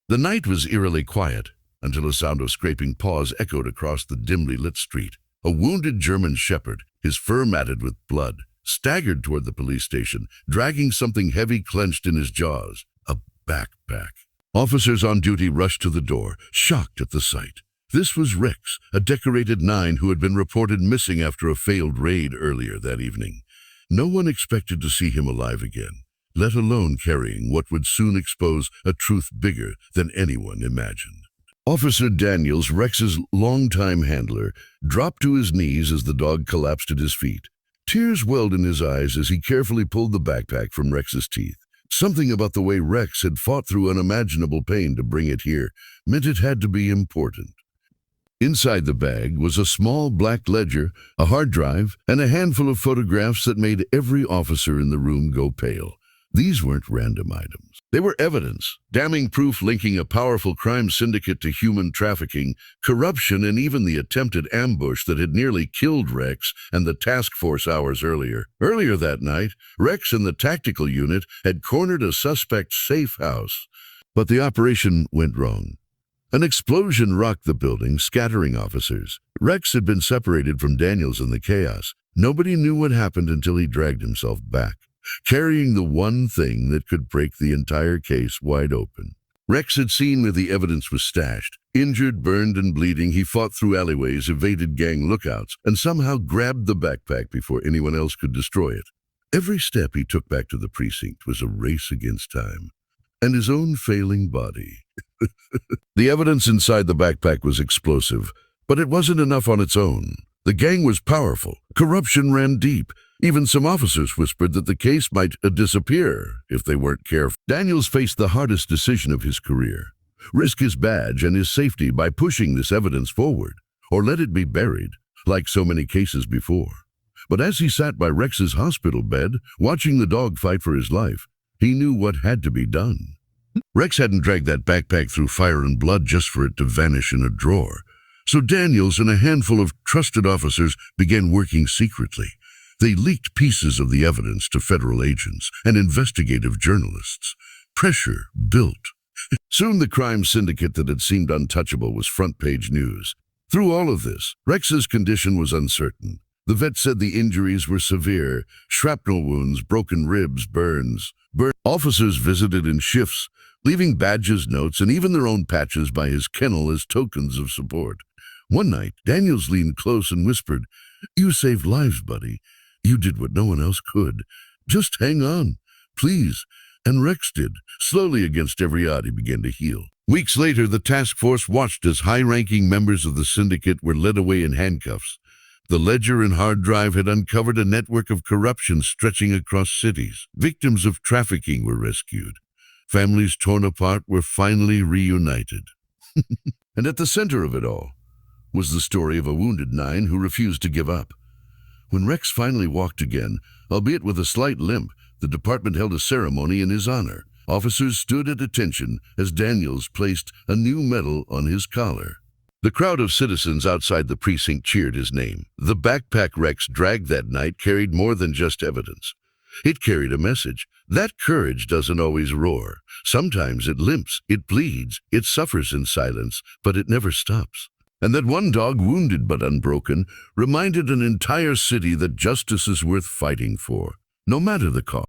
The night was eerily quiet until a sound of scraping paws echoed across the dimly lit street. A wounded German shepherd, his fur matted with blood, staggered toward the police station, dragging something heavy clenched in his jaws, a backpack. Officers on duty rushed to the door, shocked at the sight. This was Rex, a decorated 9 who had been reported missing after a failed raid earlier that evening. No one expected to see him alive again, let alone carrying what would soon expose a truth bigger than anyone imagined. Officer Daniels, Rex's longtime handler, dropped to his knees as the dog collapsed at his feet. Tears welled in his eyes as he carefully pulled the backpack from Rex's teeth. Something about the way Rex had fought through unimaginable pain to bring it here meant it had to be important. Inside the bag was a small black ledger, a hard drive, and a handful of photographs that made every officer in the room go pale. These weren't random items. They were evidence, damning proof linking a powerful crime syndicate to human trafficking, corruption, and even the attempted ambush that had nearly killed Rex and the task force hours earlier. Earlier that night, Rex and the tactical unit had cornered a suspect's safe house. But the operation went wrong. An explosion rocked the building, scattering officers. Rex had been separated from Daniels in the chaos. Nobody knew what happened until he dragged himself back, carrying the one thing that could break the entire case wide open. Rex had seen where the evidence was stashed. Injured, burned, and bleeding, he fought through alleyways, evaded gang lookouts, and somehow grabbed the backpack before anyone else could destroy it. Every step he took back to the precinct was a race against time and his own failing body. The evidence inside the backpack was explosive, but it wasn't enough on its own. The gang was powerful. Corruption ran deep. Even some officers whispered that the case might disappear if they weren't careful. Daniels faced the hardest decision of his career: risk his badge and his safety by pushing this evidence forward, or let it be buried, like so many cases before. But as he sat by Rex's hospital bed, watching the dog fight for his life, he knew what had to be done. Rex hadn't dragged that backpack through fire and blood just for it to vanish in a drawer. So Daniels and a handful of trusted officers began working secretly. They leaked pieces of the evidence to federal agents and investigative journalists. Pressure built. Soon the crime syndicate that had seemed untouchable was front-page news. Through all of this, Rex's condition was uncertain. The vet said the injuries were severe: shrapnel wounds, broken ribs, burns. Officers visited in shifts, leaving badges, notes, and even their own patches by his kennel as tokens of support. One night, Daniels leaned close and whispered, "You saved lives, buddy. You did what no one else could. Just hang on, please." And Rex did. Slowly, against every odd, he began to heal. Weeks later, the task force watched as high-ranking members of the syndicate were led away in handcuffs. The ledger and hard drive had uncovered a network of corruption stretching across cities. Victims of trafficking were rescued. Families torn apart were finally reunited. And at the center of it all was the story of a wounded 9 who refused to give up. When Rex finally walked again, albeit with a slight limp, the department held a ceremony in his honor. Officers stood at attention as Daniels placed a new medal on his collar. The crowd of citizens outside the precinct cheered his name. The backpack Rex dragged that night carried more than just evidence. It carried a message. That courage doesn't always roar. Sometimes it limps, it bleeds, it suffers in silence, but it never stops. And that one dog, wounded but unbroken, reminded an entire city that justice is worth fighting for, no matter the cost.